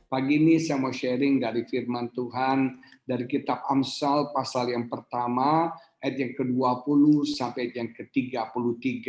Pagi ini saya mau sharing dari firman Tuhan dari kitab Amsal pasal yang pertama, ayat yang ke-20 sampai ayat yang ke-33.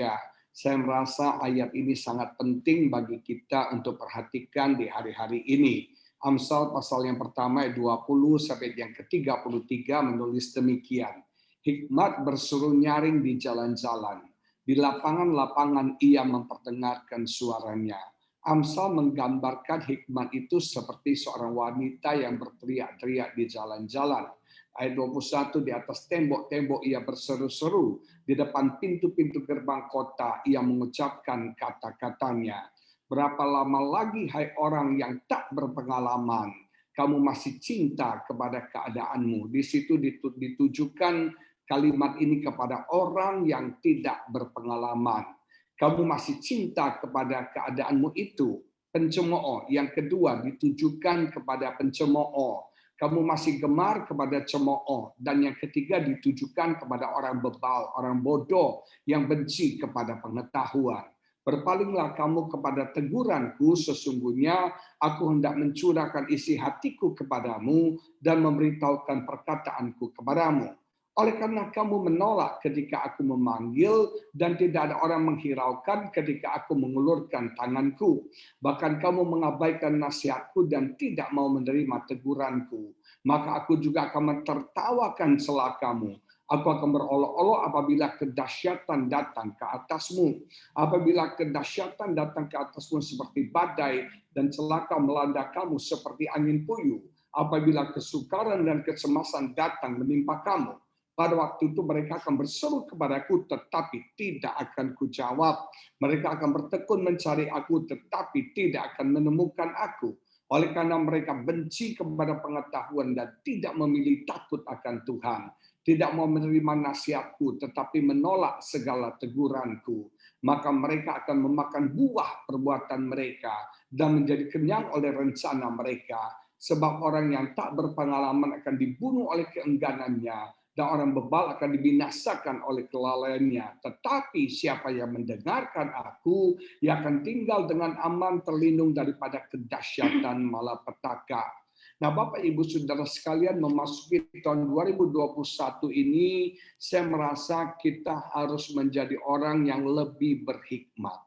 Saya merasa ayat ini sangat penting bagi kita untuk perhatikan di hari-hari ini. Amsal pasal yang pertama ayat 20 sampai ayat yang ke-33 menulis demikian. Hikmat bersuruh nyaring di jalan-jalan. Di lapangan-lapangan ia memperdengarkan suaranya. Amsal menggambarkan hikmat itu seperti seorang wanita yang berteriak-teriak di jalan-jalan. Ayat 21, di atas tembok-tembok ia berseru-seru, di depan pintu-pintu gerbang kota ia mengucapkan kata-katanya. Berapa lama lagi hai orang yang tak berpengalaman, kamu masih cinta kepada keadaanmu. Di situ ditujukan kalimat ini kepada orang yang tidak berpengalaman. Kamu masih cinta kepada keadaanmu itu. Pencemooh. Yang kedua ditujukan kepada pencemooh. Kamu masih gemar kepada cemooh. Dan yang ketiga ditujukan kepada orang bebal, orang bodoh yang benci kepada pengetahuan. Berpalinglah kamu kepada teguranku, sesungguhnya aku hendak mencurahkan isi hatiku kepadamu dan memberitahukan perkataanku kepadamu. Oleh karena kamu menolak ketika aku memanggil dan tidak ada orang menghiraukan ketika aku mengulurkan tanganku. Bahkan kamu mengabaikan nasihatku dan tidak mau menerima teguranku. Maka aku juga akan mentertawakan celah kamu. Aku akan berolok-olok apabila kedahsyatan datang ke atasmu. Apabila kedahsyatan datang ke atasmu seperti badai dan celaka melanda kamu seperti angin puyuh. Apabila kesukaran dan kecemasan datang menimpa kamu. Pada waktu itu mereka akan berseru kepadaku, tetapi tidak akan kujawab. Mereka akan bertekun mencari aku, tetapi tidak akan menemukan aku. Oleh karena mereka benci kepada pengetahuan dan tidak memilih takut akan Tuhan. Tidak mau menerima nasihatku, tetapi menolak segala teguranku. Maka mereka akan memakan buah perbuatan mereka dan menjadi kenyang oleh rencana mereka. Sebab orang yang tak berpengalaman akan dibunuh oleh keengganannya, dan orang bebal akan dibinasakan oleh kelalaiannya. Tetapi siapa yang mendengarkan aku, ia akan tinggal dengan aman terlindung daripada kedahsyatan malapetaka. Nah, Bapak Ibu Saudara sekalian, memasuki tahun 2021 ini, saya merasa kita harus menjadi orang yang lebih berhikmat.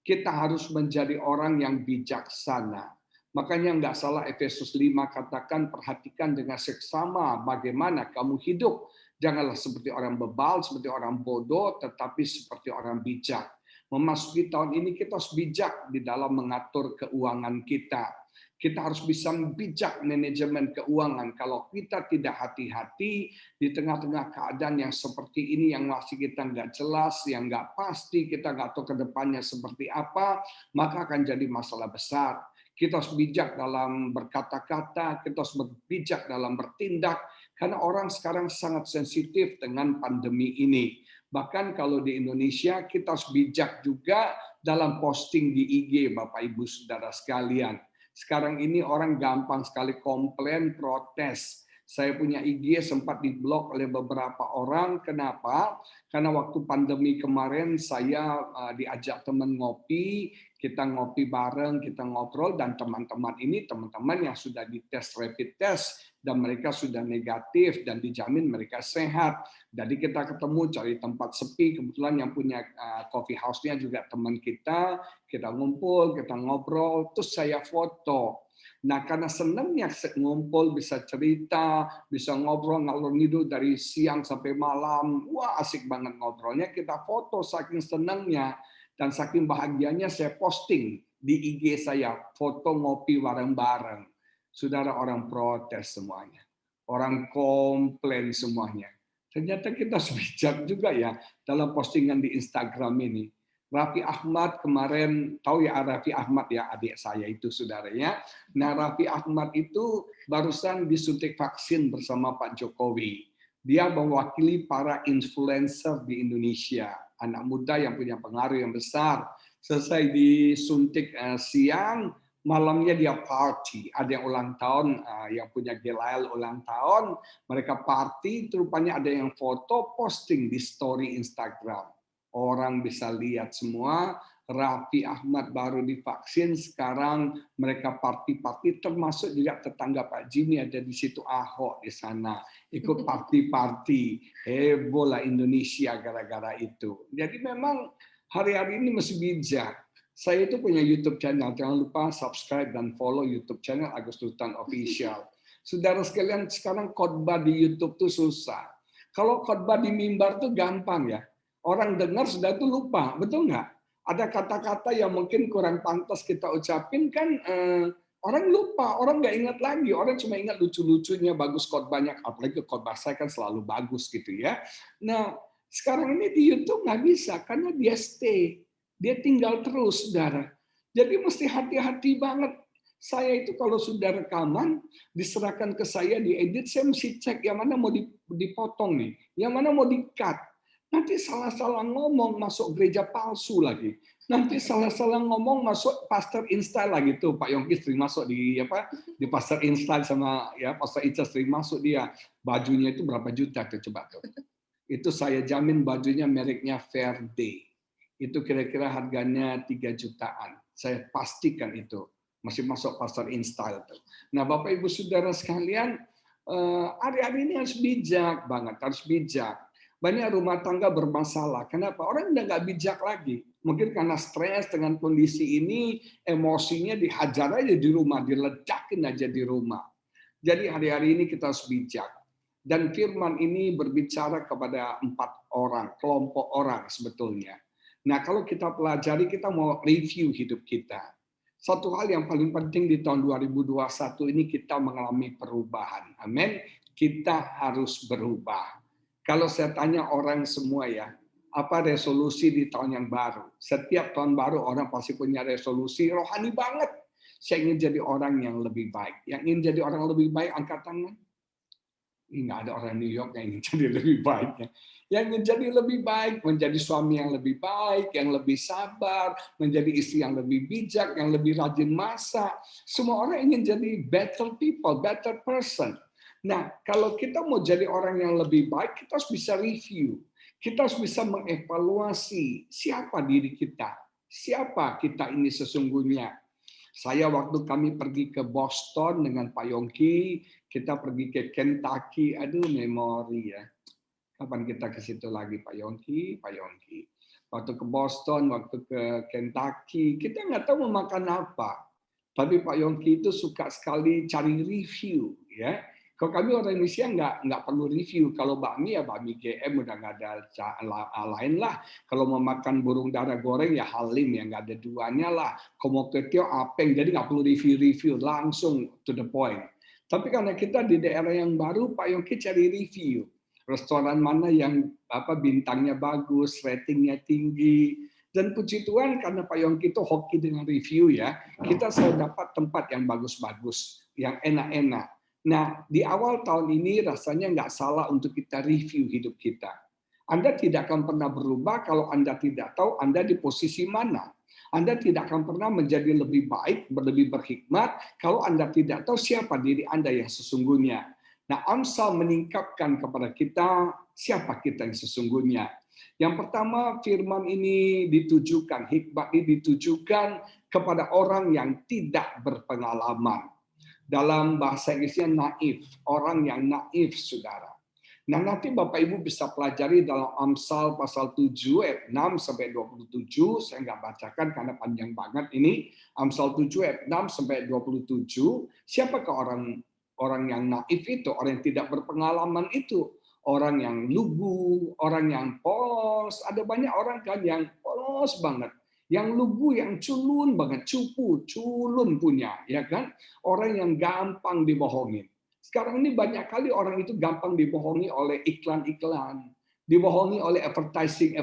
Kita harus menjadi orang yang bijaksana. Makanya nggak salah Efesus 5 katakan, perhatikan dengan seksama bagaimana kamu hidup. Janganlah seperti orang bebal, seperti orang bodoh, tetapi seperti orang bijak. Memasuki tahun ini kita harus bijak di dalam mengatur keuangan kita. Kita harus bisa bijak manajemen keuangan. Kalau kita tidak hati-hati di tengah-tengah keadaan yang seperti ini, yang masih kita nggak jelas, yang nggak pasti, kita nggak tahu ke depannya seperti apa, maka akan jadi masalah besar. Kita harus bijak dalam berkata-kata, kita harus bijak dalam bertindak, karena orang sekarang sangat sensitif dengan pandemi ini. Bahkan kalau di Indonesia, kita harus bijak juga dalam posting di IG, Bapak Ibu Saudara sekalian. Sekarang ini orang gampang sekali komplain, protes. Saya punya IG sempat diblok oleh beberapa orang. Kenapa? Karena waktu pandemi kemarin saya diajak teman ngopi, kita ngopi bareng, kita ngobrol, dan teman-teman ini teman-teman yang sudah dites rapid test dan mereka sudah negatif dan dijamin mereka sehat. Jadi kita ketemu cari tempat sepi, kebetulan yang punya coffee house-nya juga teman kita ngumpul, kita ngobrol, terus saya foto. Nah, karena senangnya ngumpul, bisa cerita, bisa ngobrol ngalor ngidul dari siang sampai malam, wah asik banget ngobrolnya, kita foto saking senangnya. Dan saking bahagianya saya posting di IG saya, foto ngopi bareng-bareng. Saudara, orang protes semuanya. Orang komplain semuanya. Ternyata kita harus bijak juga ya dalam postingan di Instagram ini. Raffi Ahmad kemarin, tahu ya Raffi Ahmad ya, adik saya itu saudaranya. Nah, Raffi Ahmad itu barusan disuntik vaksin bersama Pak Jokowi. Dia mewakili para influencer di Indonesia, anak muda yang punya pengaruh yang besar. Selesai disuntik siang, malamnya dia party. Ada yang ulang tahun, yang punya GLL ulang tahun, mereka party, rupanya ada yang foto, posting di story Instagram. Orang bisa lihat semua, Raffi Ahmad baru divaksin, sekarang mereka party-party, termasuk juga tetangga Pak Jimmy ada di situ, Ahok di sana, ikut party-party, heboh lah Indonesia gara-gara itu. Jadi memang hari-hari ini mesti bijak. Saya itu punya YouTube channel, jangan lupa subscribe dan follow YouTube channel Agus Sultan Official. Saudara sekalian, sekarang khotbah di YouTube tuh susah. Kalau khotbah di mimbar tuh gampang ya. Orang dengar sudah tuh lupa, betul nggak? Ada kata-kata yang mungkin kurang pantas kita ucapin kan orang lupa, orang nggak ingat lagi, orang cuma ingat lucu-lucunya, bagus khotbahnya, apalagi khotbah saya kan selalu bagus gitu ya. Nah sekarang ini di YouTube nggak bisa karena dia stay, dia tinggal terus, saudara. Jadi mesti hati-hati banget. Saya itu kalau sudah rekaman diserahkan ke saya diedit, saya mesti cek yang mana mau dipotong nih, yang mana mau di-cut. Nanti salah-salah ngomong masuk gereja palsu lagi. Nanti salah-salah ngomong masuk pastor install lagi tuh Pak Yongki sering masuk di pastor install sama ya pastor Ica sering masuk dia. Bajunya itu berapa juta tuh coba tuh. Itu saya jamin bajunya mereknya Verde. Itu kira-kira harganya 3 jutaan. Saya pastikan itu masih masuk pastor install tuh. Nah, Bapak Ibu Saudara sekalian, hari-hari ini harus bijak banget, harus bijak. Banyak rumah tangga bermasalah. Kenapa? Orang udah nggak bijak lagi. Mungkin karena stres dengan kondisi ini, emosinya dihajar aja di rumah, diledakin aja di rumah. Jadi hari-hari ini kita harus bijak. Dan firman ini berbicara kepada 4 orang, kelompok orang sebetulnya. Nah, kalau kita pelajari, kita mau review hidup kita. Satu hal yang paling penting di tahun 2021 ini kita mengalami perubahan. Amin. Kita harus berubah. Kalau saya tanya orang semua ya, apa resolusi di tahun yang baru? Setiap tahun baru orang pasti punya resolusi rohani banget. Saya ingin jadi orang yang lebih baik. Yang ingin jadi orang lebih baik, angkat tangan. Nggak ada orang New York yang ingin jadi lebih baik. Yang ingin jadi lebih baik, menjadi suami yang lebih baik, yang lebih sabar, menjadi istri yang lebih bijak, yang lebih rajin masak. Semua orang ingin jadi better people, better person. Nah, kalau kita mau jadi orang yang lebih baik, kita harus bisa review. Kita harus bisa mengevaluasi siapa diri kita. Siapa kita ini sesungguhnya. Saya waktu kami pergi ke Boston dengan Pak Yongki, kita pergi ke Kentucky, aduh memori ya. Kapan kita ke situ lagi Pak Yongki? Pak Yongki. Waktu ke Boston, waktu ke Kentucky, kita nggak tahu mau makan apa. Tapi Pak Yongki itu suka sekali cari review, ya. Kalau kami orang Indonesia nggak perlu review. Kalau bakmi ya bakmi GM udah nggak ada lain lah. Kalau mau makan burung dara goreng ya Halim ya nggak ada duanya lah. Kalau mau ketio apeng jadi nggak perlu review langsung to the point. Tapi karena kita di daerah yang baru, Pak Yongki cari review. Restoran mana yang bintangnya bagus, ratingnya tinggi. Dan puji Tuhan karena Pak Yongki itu hoki dengan review ya, kita selalu dapat tempat yang bagus-bagus, yang enak-enak. Nah, di awal tahun ini rasanya nggak salah untuk kita review hidup kita. Anda tidak akan pernah berubah kalau Anda tidak tahu Anda di posisi mana. Anda tidak akan pernah menjadi lebih baik, lebih berhikmat kalau Anda tidak tahu siapa diri Anda yang sesungguhnya. Nah, Amsal meningkatkan kepada kita siapa kita yang sesungguhnya. Yang pertama, firman ini ditujukan, hikmat ini ditujukan kepada orang yang tidak berpengalaman. Dalam bahasa Inggrisnya naif, orang yang naif, saudara. Nah, nanti Bapak Ibu bisa pelajari dalam Amsal pasal 7 ayat 6 sampai 27. Saya nggak bacakan karena panjang banget ini. Amsal 7 ayat 6 sampai 27. Siapakah orang yang naif itu, orang yang tidak berpengalaman itu? Orang yang lugu, orang yang polos. Ada banyak orang kan yang polos banget. Yang lugu, yang culun banget, culun punya, ya kan? Orang yang gampang dibohongin. Sekarang ini banyak kali orang itu gampang dibohongi oleh iklan-iklan, dibohongi oleh advertising,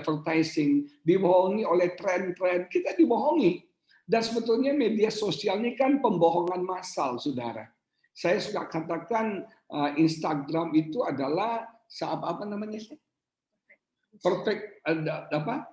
dibohongi oleh tren-tren. Kita dibohongi. Dan sebetulnya media sosial ini kan pembohongan massal, saudara. Saya suka katakan Instagram itu adalah apa namanya? Perfect apa?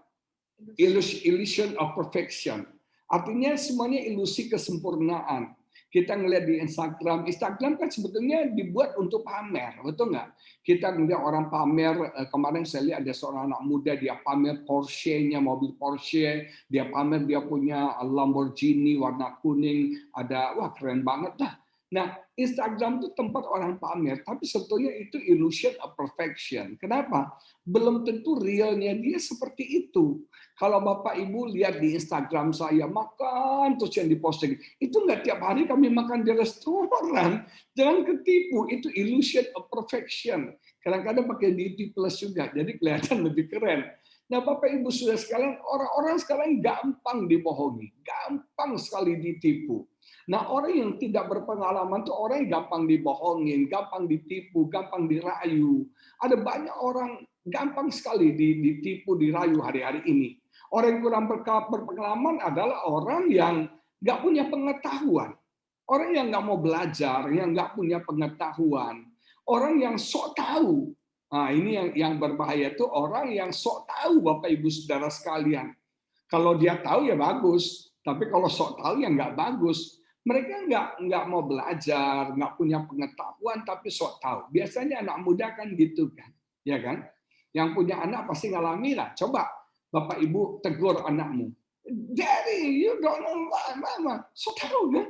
Illusion of perfection. Artinya semuanya ilusi kesempurnaan. Kita ngelihat di Instagram, Instagram kan sebetulnya dibuat untuk pamer, betul nggak? Kita ngelihat orang pamer, kemarin saya lihat ada seorang anak muda, dia pamer Porsche-nya, mobil Porsche, dia pamer dia punya Lamborghini warna kuning, ada, wah keren banget dah. Nah, Instagram itu tempat orang pamer, tapi sebetulnya itu illusion of perfection. Kenapa? Belum tentu realnya dia seperti itu. Kalau Bapak Ibu lihat di Instagram saya makan terus yang diposting, itu nggak tiap hari kami makan di restoran. Jangan ketipu, itu illusion of perfection. Kadang-kadang pakai beauty plus juga, jadi kelihatan lebih keren. Nah, Bapak Ibu sudah sekalian, orang-orang sekarang gampang dibohongi, gampang sekali ditipu. Nah, orang yang tidak berpengalaman itu orang yang gampang dibohongin, gampang ditipu, gampang dirayu. Ada banyak orang gampang sekali ditipu, dirayu hari-hari ini. Orang yang kurang berpengalaman adalah orang yang nggak punya pengetahuan. Orang yang nggak mau belajar, yang nggak punya pengetahuan. Orang yang sok tahu. Nah, ini yang berbahaya itu orang yang sok tahu, Bapak Ibu Saudara sekalian. Kalau dia tahu ya bagus, tapi kalau sok tahu ya nggak bagus. Mereka nggak mau belajar, nggak punya pengetahuan, tapi sok tahu. Biasanya anak muda kan gitu kan, ya kan? Yang punya anak pasti ngalami lah. Coba Bapak Ibu tegur anakmu, Daddy, you don't know mama, sok tahu kan?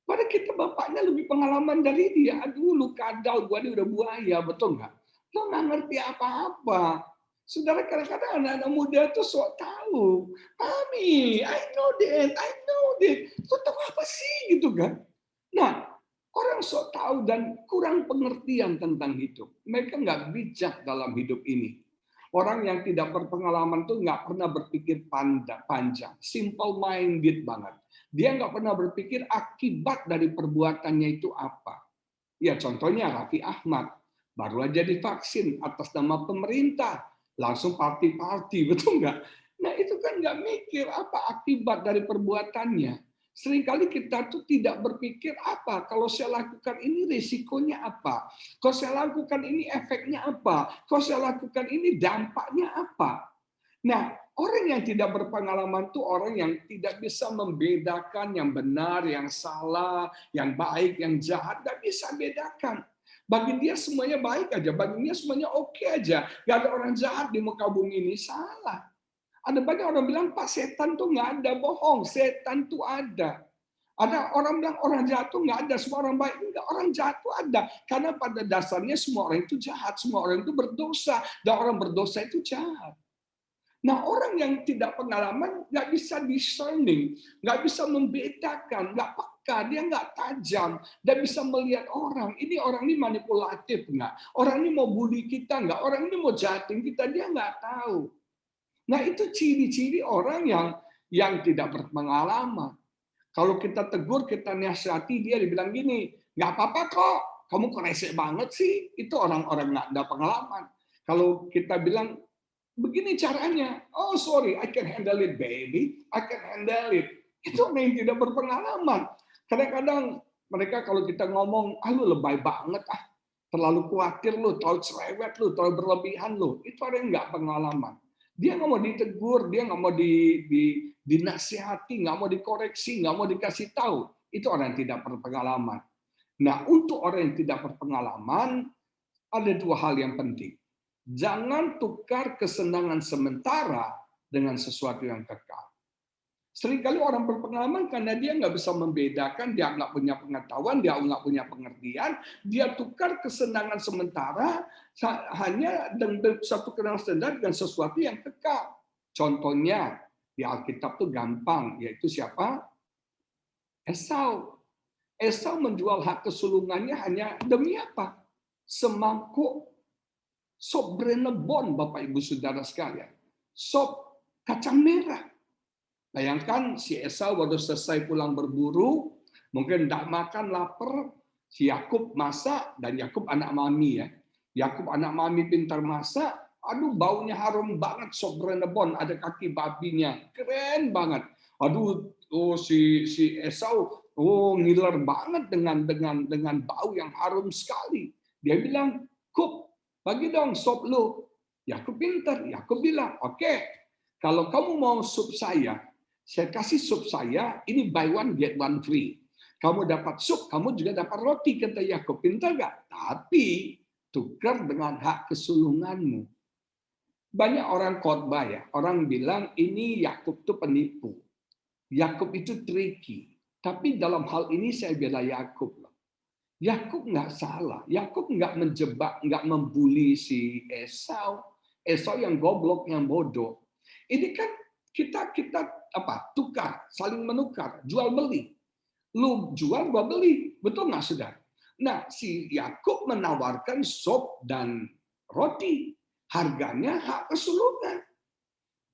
Padahal kita bapaknya lebih pengalaman dari dia. Aduh, lu kadal, gua ini udah buaya, betul nggak? Lo nggak ngerti apa-apa. Saudara, kadang-kadang anak-anak muda tuh sok tahu. Mami, I know that, I know that. Lo tahu apa sih gitu kan? Nah, orang sok tahu dan kurang pengertian tentang hidup. Mereka nggak bijak dalam hidup ini. Orang yang tidak berpengalaman tuh nggak pernah berpikir panjang, simple minded banget. Dia nggak pernah berpikir akibat dari perbuatannya itu apa. Ya contohnya Raffi Ahmad, baru aja divaksin atas nama pemerintah, langsung party-party, betul nggak? Nah itu kan nggak mikir apa akibat dari perbuatannya. Seringkali kita tuh tidak berpikir apa, kalau saya lakukan ini risikonya apa, kalau saya lakukan ini efeknya apa, kalau saya lakukan ini dampaknya apa. Nah, orang yang tidak berpengalaman itu orang yang tidak bisa membedakan yang benar, yang salah, yang baik, yang jahat, tidak bisa bedakan. Bagi dia semuanya baik aja, bagi dia semuanya oke aja. Gak ada orang jahat di muka bumi ini, salah. Ada banyak orang bilang, Pak setan tuh nggak ada, bohong. Setan tuh ada. Ada orang bilang orang jahat tuh nggak ada, semua orang baik. Enggak, orang jahat tuh ada. Karena pada dasarnya semua orang itu jahat, semua orang itu berdosa. Dan orang berdosa itu jahat. Nah, orang yang tidak pengalaman nggak bisa discerning, nggak bisa membedakan, nggak peka, dia nggak tajam, dan bisa melihat orang. Ini orang ini manipulatif nggak? Orang ini mau bully kita nggak? Orang ini mau jahatin kita, dia nggak tahu. Nah, itu ciri-ciri orang yang tidak berpengalaman. Kalau kita tegur, kita nasihati, dia dibilang gini, nggak apa-apa kok, kamu kok resek banget sih. Itu orang-orang nggak ada pengalaman. Kalau kita bilang, begini caranya, oh sorry, I can handle it baby, I can handle it. Itu orang yang tidak berpengalaman. Kadang-kadang mereka kalau kita ngomong, lu lebay banget, terlalu khawatir lu, terlalu cerewet lu, terlalu berlebihan lu. Itu orang yang nggak pengalaman. Dia nggak mau ditegur, dia nggak mau dinasihati, nggak mau dikoreksi, nggak mau dikasih tahu. Itu orang yang tidak berpengalaman. Nah, untuk orang yang tidak berpengalaman, ada dua hal yang penting. Jangan tukar kesenangan sementara dengan sesuatu yang kekal. Seringkali orang berpengalaman karena dia nggak bisa membedakan, dia nggak punya pengetahuan, dia nggak punya pengertian, dia tukar kesenangan sementara hanya dengan satu kesenangan sementara dengan sesuatu yang kekal. Contohnya di Alkitab tuh gampang, yaitu siapa? Esau. Esau menjual hak kesulungannya hanya demi apa? Semangkuk sop Brenebon, Bapak Ibu Saudara sekalian. Sop kacang merah. Bayangkan si Esau baru selesai pulang berburu, mungkin tidak makan, lapar, si Yakub masak, dan Yakub anak mami ya. Yakub anak mami pintar masak, aduh baunya harum banget sop Brenebon, ada kaki babinya, keren banget. Aduh, si Esau ngiler banget dengan bau yang harum sekali. Dia bilang, "Kuk, bagi dong sop lu." Yakub pintar, Yakub bilang, "Oke, kalau kamu mau sup saya kasih sup saya, ini buy one get one free. Kamu dapat sup, kamu juga dapat roti, kata Yakub. Pintar nggak? Tapi tukar dengan hak kesulunganmu. Banyak orang khotbah ya, orang bilang ini Yakub tuh penipu. Yakub itu tricky. Tapi dalam hal ini saya bela Yakub. Yakub nggak salah. Yakub nggak menjebak, nggak membuli si Esau. Esau yang goblok, yang bodoh. Ini kan kita apa? Tukar, saling menukar, jual beli. Lu jual, gua beli, betul nggak saudara? Nah, si Yakub menawarkan sop dan roti, harganya hak kesulungan.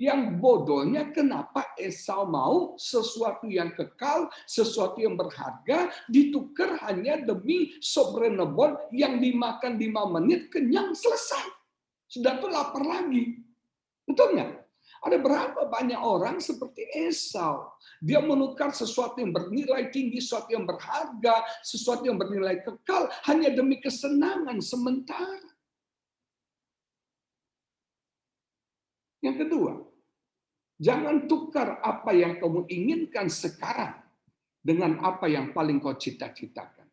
Yang bodohnya kenapa Esau mau sesuatu yang kekal, sesuatu yang berharga, ditukar hanya demi sop renebon yang dimakan 5 menit, kenyang, selesai. Sudah tuh lapar lagi. Betul nggak? Ada berapa banyak orang seperti Esau. Dia menukar sesuatu yang bernilai tinggi, sesuatu yang berharga, sesuatu yang bernilai kekal, hanya demi kesenangan sementara. Yang kedua, jangan tukar apa yang kamu inginkan sekarang dengan apa yang paling kau cita-citakan.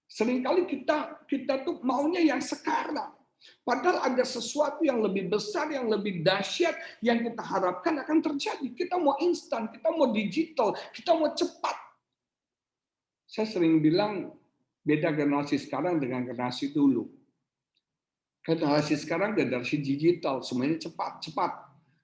Seringkali kita tuh maunya yang sekarang. Padahal ada sesuatu yang lebih besar, yang lebih dahsyat, yang kita harapkan akan terjadi. Kita mau instan, kita mau digital, kita mau cepat. Saya sering bilang, beda generasi sekarang dengan generasi dulu. Generasi sekarang generasi digital, semuanya cepat.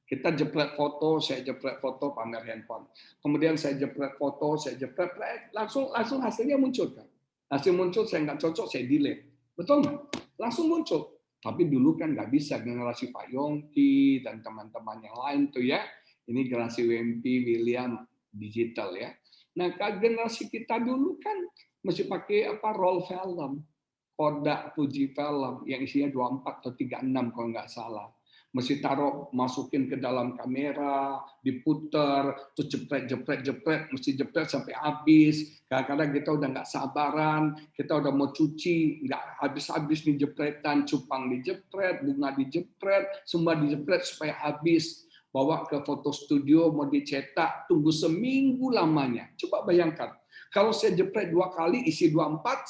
Kita jepret foto, saya jepret foto, pamer handphone. Kemudian saya jepret foto, saya jepret, langsung hasilnya muncul kan. Hasil muncul, saya nggak cocok, saya delete. Betul nggak? Langsung muncul. Tapi dulu kan nggak bisa, generasi Pak Yongki dan teman-teman yang lain tuh ya. Ini generasi WMP, William, digital ya. Nah, generasi kita dulu kan masih pakai roll film, Kodak Fuji film yang isinya 24 atau 36 kalau nggak salah. Mesti masukin ke dalam kamera, diputer, terus jepret, mesti jepret sampai habis. Kadang-kadang kita udah nggak sabaran, kita udah mau cuci, nggak habis-habis nih jepretan, cupang dijepret, bunga dijepret, semua dijepret supaya habis. Bawa ke foto studio, mau dicetak, tunggu seminggu lamanya. Coba bayangkan, kalau saya jepret 2 kali, isi 24,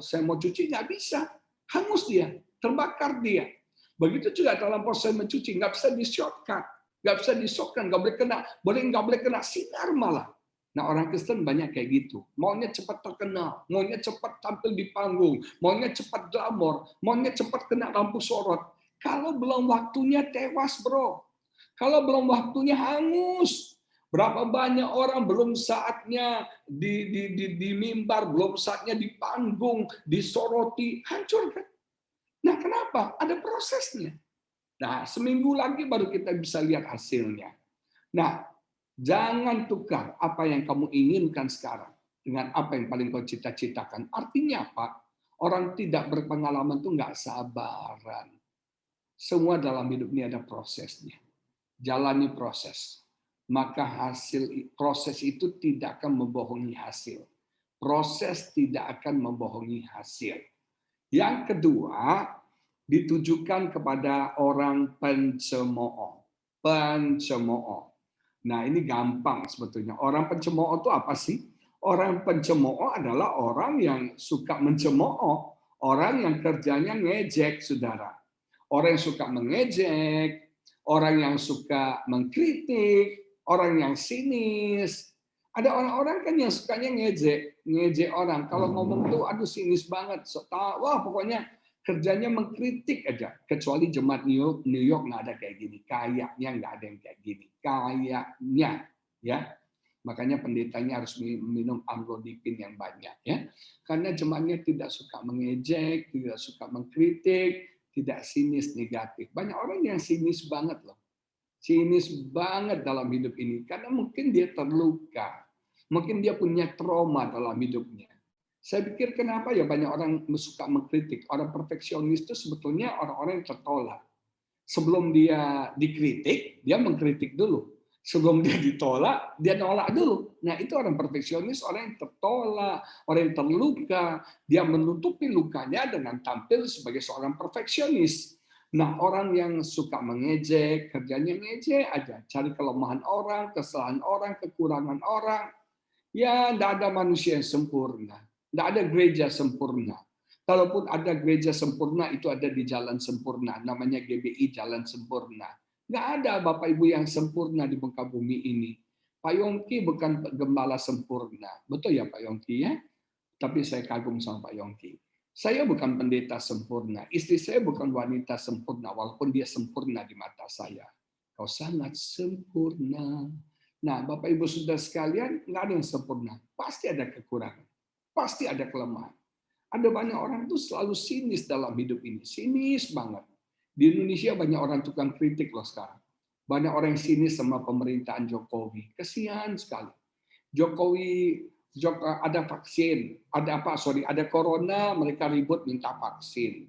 saya mau cuci, nggak bisa. Hangus dia, terbakar dia. Begitu juga dalam proses mencuci, nggak bisa di-shortcut, nggak bisa di-shortcut, nggak boleh kena sinar malah. Nah, orang Kristen banyak kayak gitu. Maunya cepat terkenal, maunya cepat tampil di panggung, maunya cepat glamor, maunya cepat kena lampu sorot. Kalau belum waktunya tewas, bro. Kalau belum waktunya hangus. Berapa banyak orang belum saatnya di mimbar, belum saatnya di panggung, disoroti, hancur kan? Nah, kenapa? Ada prosesnya. Nah, seminggu lagi baru kita bisa lihat hasilnya. Nah, jangan tukar apa yang kamu inginkan sekarang dengan apa yang paling kau cita-citakan. Artinya apa? Orang tidak berpengalaman tuh nggak sabaran. Semua dalam hidup ini ada prosesnya. Jalani proses. Maka proses itu tidak akan membohongi hasil. Proses tidak akan membohongi hasil. Yang kedua, ditujukan kepada orang pencemooh. Pencemooh. Nah, ini gampang sebetulnya. Orang pencemooh itu apa sih? Orang pencemooh adalah orang yang suka mencemooh. Orang yang kerjanya ngejek, saudara. Orang yang suka mengejek, orang yang suka mengkritik, orang yang sinis. Ada orang-orang kan yang sukanya ngejek orang. Kalau ngomong tuh, aduh sinis banget. Wah, pokoknya kerjanya mengkritik aja. Kecuali jemaat New York nggak ada kayak gini. Kayaknya nggak ada yang kayak gini. Kayaknya, ya. Makanya pendetanya harus minum amlodipin yang banyak, ya. Karena jemaatnya tidak suka mengejek, tidak suka mengkritik, tidak sinis negatif. Banyak orang yang sinis banget loh. Sinis banget dalam hidup ini karena mungkin dia terluka, mungkin dia punya trauma dalam hidupnya. Saya pikir kenapa ya banyak orang suka mengkritik. Orang perfeksionis itu sebetulnya orang-orang yang tertolak. Sebelum dia dikritik, dia mengkritik dulu. Sebelum dia ditolak, dia nolak dulu. Nah, itu orang perfeksionis, orang yang tertolak, orang yang terluka. Dia menutupi lukanya dengan tampil sebagai seorang perfeksionis. Nah, orang yang suka mengejek, kerjanya ngejek aja, cari kelemahan orang, kesalahan orang, kekurangan orang. Ya, tidak ada manusia yang sempurna. Tidak ada gereja sempurna. Kalaupun ada gereja sempurna, itu ada di jalan sempurna. Namanya GBI Jalan Sempurna. Nggak ada Bapak Ibu yang sempurna di muka bumi ini. Pak Yongki bukan gembala sempurna. Betul ya Pak Yongki ya? Tapi saya kagum sama Pak Yongki. Saya bukan pendeta sempurna. Istri saya bukan wanita sempurna, walaupun dia sempurna di mata saya. Kau sangat sempurna. Nah, Bapak Ibu Saudara sekalian, nggak ada yang sempurna. Pasti ada kekurangan. Pasti ada kelemahan. Ada banyak orang tuh selalu sinis dalam hidup ini. Sinis banget. Di Indonesia banyak orang tukang kritik loh sekarang. Banyak orang yang sinis sama pemerintahan Jokowi. Kesian sekali. Jokowi ada vaksin, ada corona, mereka ribut minta vaksin.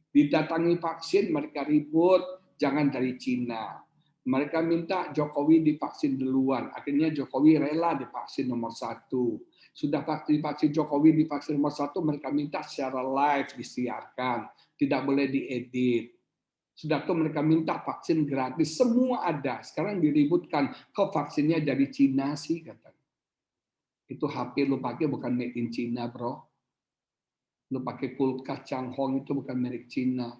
Didatangi vaksin, mereka ribut, jangan dari Cina. Mereka minta Jokowi divaksin duluan. Akhirnya Jokowi rela divaksin nomor 1. Sudah divaksin Jokowi divaksin nomor 1, mereka minta secara live disiarkan. Tidak boleh diedit. Sudah tuh mereka minta vaksin gratis. Semua ada. Sekarang diributkan. Kok vaksinnya dari Cina sih? Katanya. Itu HP lu pakai bukan made in China, bro. Lu pakai kulkas Changhong itu bukan merek Cina.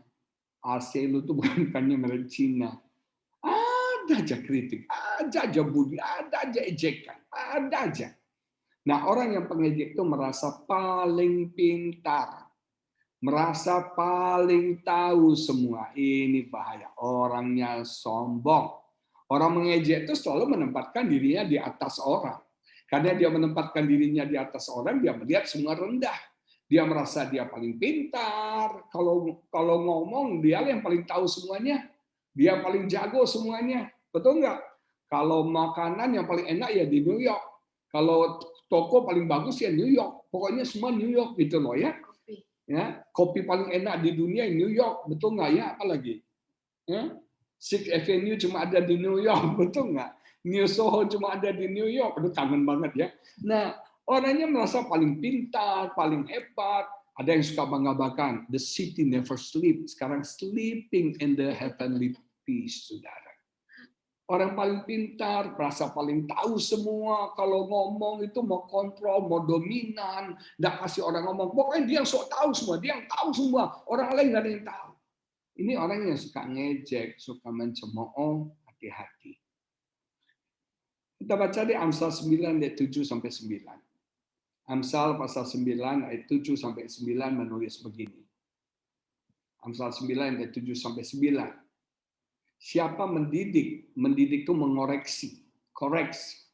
AC lu tuh bukannya merek Cina. Ada aja kritik, ada aja bully, ada aja ejekan, ada aja. Nah, orang yang pengejek itu merasa paling pintar, merasa paling tahu semua. Ini bahaya. Orangnya sombong. Orang mengejek itu selalu menempatkan dirinya di atas orang. Karena dia menempatkan dirinya di atas orang, dia melihat semua rendah. Dia merasa dia paling pintar. Kalau ngomong, dia yang paling tahu semuanya. Dia paling jago semuanya. Betul nggak? Kalau makanan yang paling enak ya di New York. Kalau toko paling bagus ya New York. Pokoknya semua New York gitu loh ya. Ya, kopi paling enak di dunia New York, betul nggak ya? Apalagi? Ya? Sixth Avenue cuma ada di New York, betul nggak? New Soho cuma ada di New York, itu kangen banget ya. Nah, orangnya merasa paling pintar, paling hebat. Ada yang suka bangga-banggakan, the city never sleep. Sekarang sleeping in the heavenly peace, saudara. Orang paling pintar, merasa paling tahu semua. Kalau ngomong itu mau kontrol, mau dominan, nggak kasih orang ngomong. Pokoknya dia yang sok tahu semua, dia yang tahu semua. Orang lain nggak ada yang tahu. Ini orang yang suka ngejek, suka mencemooh, hati-hati. Kita baca di Amsal 9 ayat 7 sampai 9. Amsal pasal 9 ayat 7 sampai 9 menulis begini. Amsal 9 ayat 7 sampai 9. Siapa mendidik? Mendidik itu mengoreksi.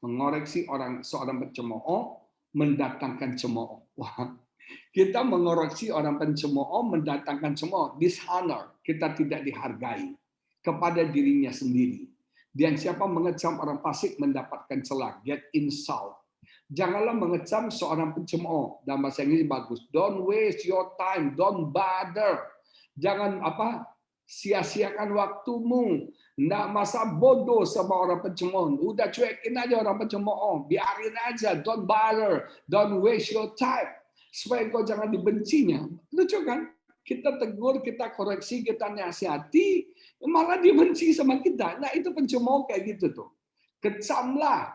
Mengoreksi seorang pencemooh, mendatangkan cemooh. Wah, kita mengoreksi orang pencemooh, mendatangkan cemooh, dishonor, kita tidak dihargai kepada dirinya sendiri. Dan siapa mengecam orang fasik mendapatkan celah, get insult. Janganlah mengecam seorang pencemooh. Dalam bahasa Inggris bagus. Don't waste your time, don't bother. Jangan sia-siakan waktumu. Nggak masa bodoh sama orang pencemooh. Udah cuekin aja orang pencemooh. Biarin aja, don't bother, don't waste your time. Supaya kau jangan dibencinya. Lucu kan? Kita tegur, kita koreksi, kita nasihati, malah dia benci sama kita. Nah itu pencemooh kayak gitu tuh. Kecamlah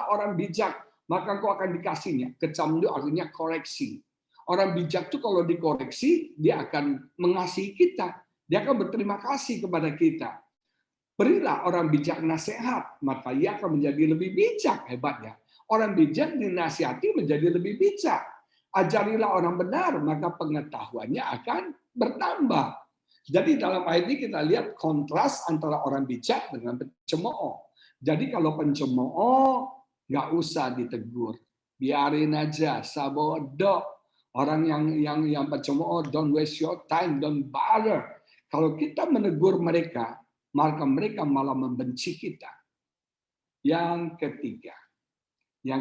orang bijak, maka kau akan dikasihnya. Kecam itu artinya koreksi. Orang bijak tuh kalau dikoreksi, dia akan mengasihi kita. Dia akan berterima kasih kepada kita. Berilah orang bijak nasihat, maka ia akan menjadi lebih bijak. Hebatnya. Orang bijak dinasihati menjadi lebih bijak. Ajarilah orang benar, maka pengetahuannya akan bertambah. Jadi dalam ayat ini kita lihat kontras antara orang bijak dengan pencemooh. Jadi kalau pencemooh, nggak usah ditegur. Biarin aja, sabodo. Orang yang pencemooh, don't waste your time, don't bother. Kalau kita menegur mereka, maka mereka malah membenci kita. Yang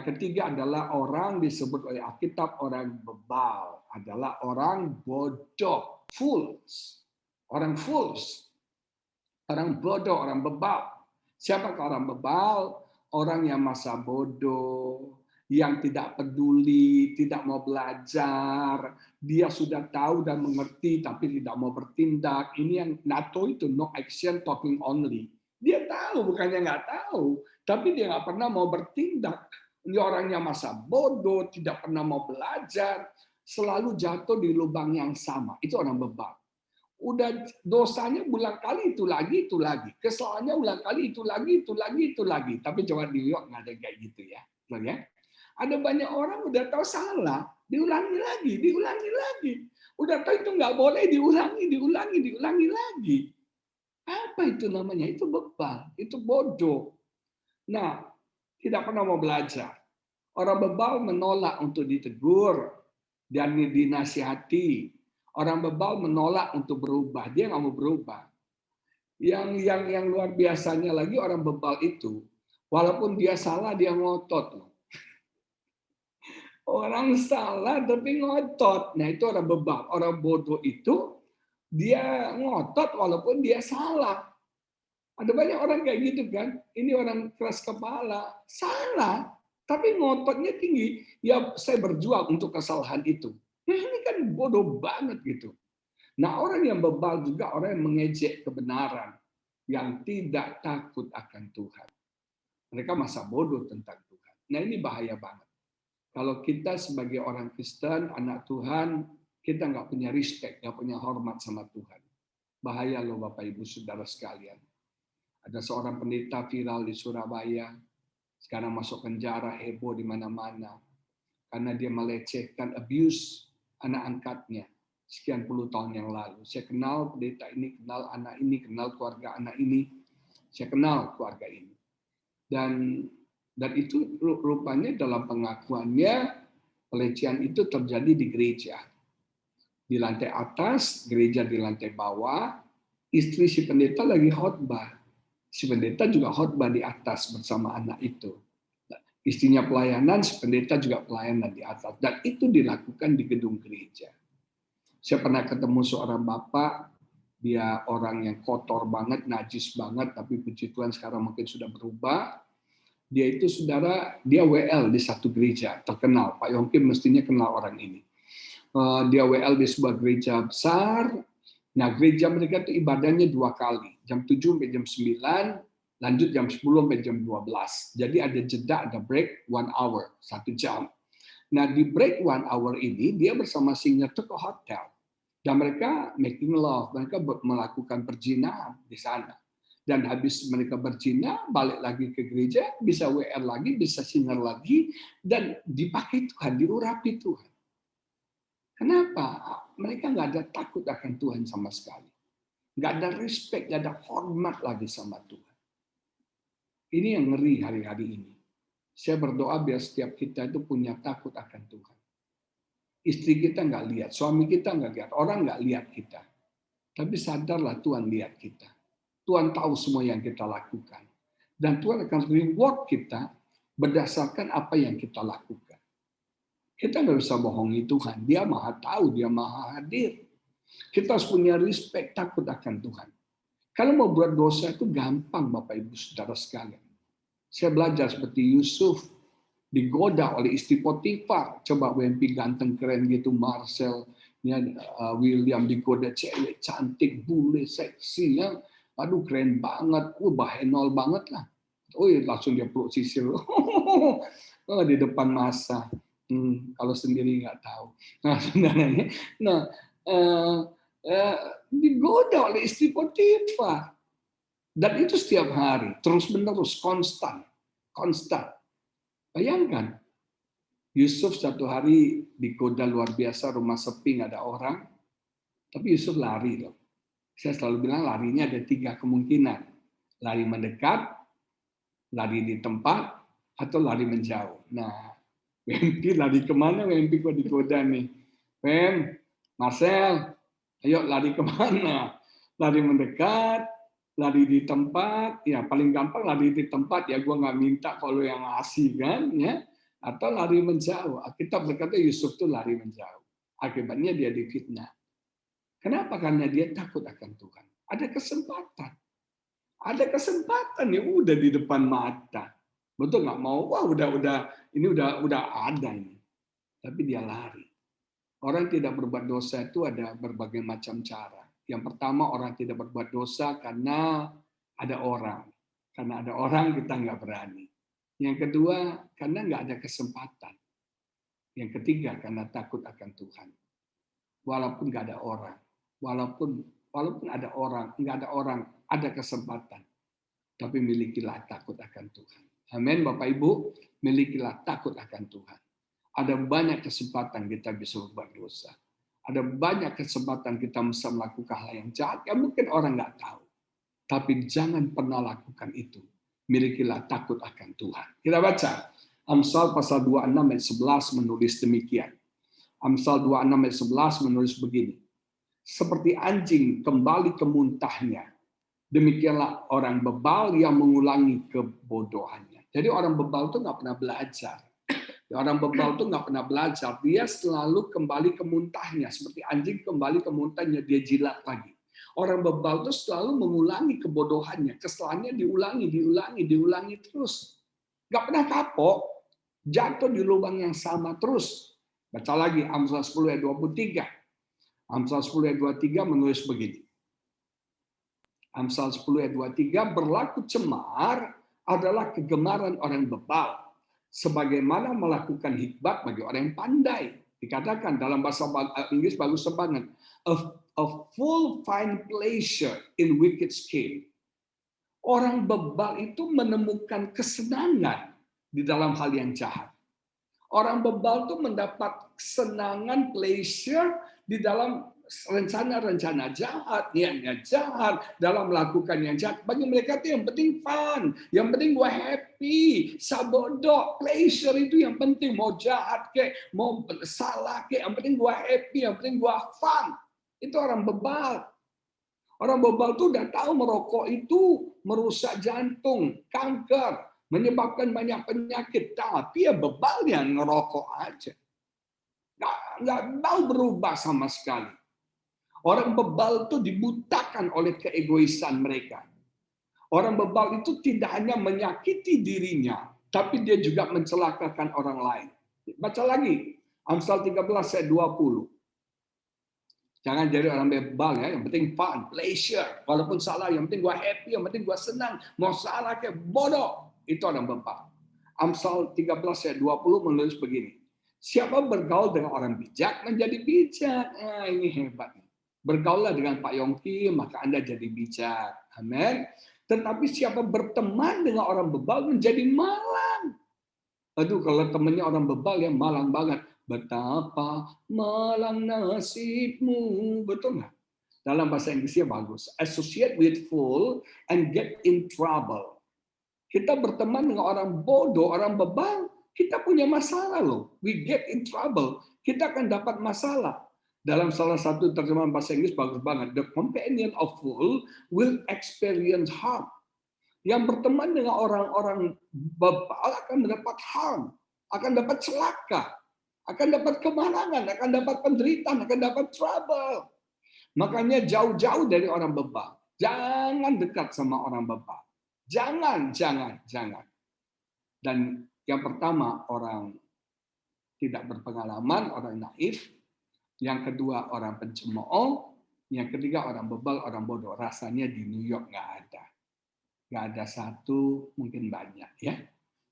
ketiga adalah orang disebut oleh Alkitab orang bebal, adalah orang bodoh, fools. Orang fools, orang bodoh, orang bebal. Siapakah orang bebal? Orang yang masa bodoh, yang tidak peduli, tidak mau belajar, dia sudah tahu dan mengerti tapi tidak mau bertindak. Ini yang NATO itu no action talking only. Dia tahu bukannya nggak tahu, Tapi dia nggak pernah mau bertindak. Ini orangnya masa bodoh, tidak pernah mau belajar, selalu jatuh di lubang yang sama. Itu orang bebal. Udah dosanya ulang kali itu lagi, itu lagi. Kesalahannya ulang kali itu lagi, itu lagi, itu lagi. Tapi coba New York nggak ada kayak gitu ya. Betul ya? Ada banyak orang udah tahu salah, diulangi lagi, diulangi lagi. Udah tahu itu nggak boleh, diulangi, diulangi, diulangi lagi. Apa itu namanya? Itu bebal, itu bodoh. Nah, tidak pernah mau belajar. Orang bebal menolak untuk ditegur dan dinasihati. Orang bebal menolak untuk berubah, dia nggak mau berubah. Yang luar biasanya lagi orang bebal itu, walaupun dia salah dia ngotot. Orang salah tapi ngotot. Nah itu orang bebal. Orang bodoh itu dia ngotot walaupun dia salah. Ada banyak orang kayak gitu kan. Ini orang keras kepala, salah, tapi ngototnya tinggi. Ya saya berjuang untuk kesalahan itu. Nah, ini kan bodoh banget gitu. Nah, orang yang bebal juga orang yang mengejek kebenaran, yang tidak takut akan Tuhan. Mereka masa bodoh tentang Tuhan. Nah, ini bahaya banget. Kalau kita sebagai orang Kristen, anak Tuhan, kita nggak punya respect, nggak punya hormat sama Tuhan. Bahaya loh Bapak Ibu Saudara sekalian. Ada seorang pendeta viral di Surabaya, sekarang masuk penjara, heboh di mana-mana. Karena dia melecehkan, abuse anak angkatnya sekian puluh tahun yang lalu. Saya kenal pendeta ini, kenal anak ini, kenal keluarga anak ini. Saya kenal keluarga ini. Dan itu rupanya dalam pengakuannya, pelecehan itu terjadi di gereja. Di lantai atas, gereja di lantai bawah, istri si pendeta lagi khotbah. Si pendeta juga khotbah di atas bersama anak itu. Istrinya pelayanan, si pendeta juga pelayanan di atas. Dan itu dilakukan di gedung gereja. Saya pernah ketemu seorang bapak, dia orang yang kotor banget, najis banget, tapi puji Tuhan sekarang mungkin sudah berubah. Dia itu saudara, dia WL di satu gereja terkenal. Pak Yongki mestinya kenal orang ini. Dia WL di sebuah gereja besar. Nah, gereja mereka itu ibadahnya 2 kali, jam 7 sampai jam 9, lanjut jam 10 sampai jam 12. Jadi ada jeda, ada break 1 hour, 1 jam. Nah, di break 1 hour ini, dia bersama singer itu ke hotel. Dan mereka making love, mereka melakukan perzinahan di sana. Dan habis mereka berzina, balik lagi ke gereja, bisa WR lagi, bisa singer lagi, dan dipakai Tuhan, diurapi Tuhan. Kenapa? Mereka nggak ada takut akan Tuhan sama sekali. Nggak ada respect, nggak ada hormat lagi sama Tuhan. Ini yang ngeri hari-hari ini. Saya berdoa biar setiap kita itu punya takut akan Tuhan. Istri kita nggak lihat, suami kita nggak lihat, orang nggak lihat kita. Tapi sadarlah Tuhan lihat kita. Tuhan tahu semua yang kita lakukan. Dan Tuhan akan reward kita berdasarkan apa yang kita lakukan. Kita nggak bisa bohongi Tuhan. Dia maha tahu, dia maha hadir. Kita harus punya respect, takut akan Tuhan. Kalau mau buat dosa itu gampang Bapak Ibu Saudara sekalian. Saya belajar seperti Yusuf, digoda oleh istri Potifar. Coba WMP ganteng keren gitu, Marcel, ya, William digoda cewek cantik, bule, seksi, ya. Aduh keren banget, bahenol banget lah. Oh ya langsung dia peluk sisir di depan masa. Kalau sendiri nggak tahu. Nah sebenarnya, digoda oleh istri Potifar. Dan itu setiap hari, terus-menerus, konstan. Bayangkan, Yusuf satu hari digoda luar biasa, rumah sepi, nggak ada orang. Tapi Yusuf lari loh. Saya selalu bilang larinya ada 3 kemungkinan. Lari mendekat, lari di tempat, atau lari menjauh. Nah, WMP lari kemana? WMP kok digoda nih. Wem, Marcel, ayo lari kemana? Lari mendekat, lari di tempat, ya paling gampang lari di tempat ya, gue nggak minta kalau yang ngasih kan, ya. Atau lari menjauh. Kita berkata Yusuf tuh lari menjauh. Akibatnya dia difitnah. Kenapa? Karena dia takut akan Tuhan. Ada kesempatan. Ada kesempatan ya udah di depan mata. Betul nggak mau? Wah ini udah ada ini. Tapi dia lari. Orang tidak berbuat dosa itu ada berbagai macam cara. Yang pertama orang tidak berbuat dosa karena ada orang. Karena ada orang kita nggak berani. Yang kedua, karena nggak ada kesempatan. Yang ketiga, karena takut akan Tuhan. Walaupun nggak ada orang, walaupun ada orang, nggak ada orang, ada kesempatan. Tapi milikilah takut akan Tuhan. Amin, Bapak Ibu, milikilah takut akan Tuhan. Ada banyak kesempatan kita bisa berbuat dosa. Ada banyak kesempatan kita bisa melakukan hal yang jahat yang mungkin orang nggak tahu. Tapi jangan pernah lakukan itu. Milikilah takut akan Tuhan. Kita baca. Amsal pasal 26 ayat 11 menulis demikian. Amsal 26 ayat 11 menulis begini. Seperti anjing kembali ke muntahnya, demikianlah orang bebal yang mengulangi kebodohannya. Jadi orang bebal itu nggak pernah belajar. Orang bebal itu nggak pernah belajar. Dia selalu kembali ke muntahnya. Seperti anjing kembali ke muntahnya, dia jilat lagi. Orang bebal itu selalu mengulangi kebodohannya. Kesalahannya diulangi terus. Nggak pernah kapok. Jatuh di lubang yang sama terus. Baca lagi Amsal 10 ayat 23. Amsal 10 ayat 23 menulis begini. Amsal 10 ayat 23, berlaku cemar adalah kegemaran orang bebal, sebagaimana melakukan hikmat bagi orang yang pandai. Dikatakan dalam bahasa Inggris bagus banget. A full find pleasure in wicked scheme. Orang bebal itu menemukan kesenangan di dalam hal yang jahat. Orang bebal itu mendapat kesenangan, pleasure di dalam rencana-rencana jahat, niatnya jahat, dalam melakukan yang jahat. Bagi mereka itu yang penting fun, yang penting gua happy, sabodo, pleasure itu yang penting. Mau jahat kek, mau salah kek, yang penting gua happy, yang penting gua fun. Itu orang bebal. Orang bebal itu udah tahu merokok itu merusak jantung, kanker, menyebabkan banyak penyakit, tapi ya bebal yang ngerokok aja. Nggak mau berubah sama sekali. Orang bebal itu dibutakan oleh keegoisan mereka. Orang bebal itu tidak hanya menyakiti dirinya, tapi dia juga mencelakakan orang lain. Baca lagi, Amsal 13 ayat 20. Jangan jadi orang bebal ya, yang penting fun, pleasure. Walaupun salah, yang penting gua happy, yang penting gua senang. Mau salah kayak bodoh. Itu orang bebal. Amsal 13 ayat 20 menulis begini. Siapa bergaul dengan orang bijak menjadi bijak. Nah, ini hebat. Bergaullah dengan Pak Yongki, maka Anda jadi bijak. Amin. Tetapi siapa berteman dengan orang bebal menjadi malang. Aduh, kalau temannya orang bebal ya malang banget. Betapa malang nasibmu. Betul nggak? Dalam bahasa Inggrisnya bagus. Associate with fool and get in trouble. Kita berteman dengan orang bodoh, orang bebal, kita punya masalah loh. We get in trouble. Kita akan dapat masalah. Dalam salah satu terjemahan bahasa Inggris bagus banget. The companion of fool will experience harm. Yang berteman dengan orang-orang bebal akan mendapat harm, akan dapat celaka, akan dapat kemalangan, akan dapat penderitaan, akan dapat trouble. Makanya jauh-jauh dari orang bebal. Jangan dekat sama orang bebal. Jangan. Dan yang pertama, orang tidak berpengalaman, orang naif. Yang kedua, orang pencemooh. Yang ketiga, orang bebal, orang bodoh. Rasanya di New York nggak ada. Nggak ada satu, mungkin banyak ya.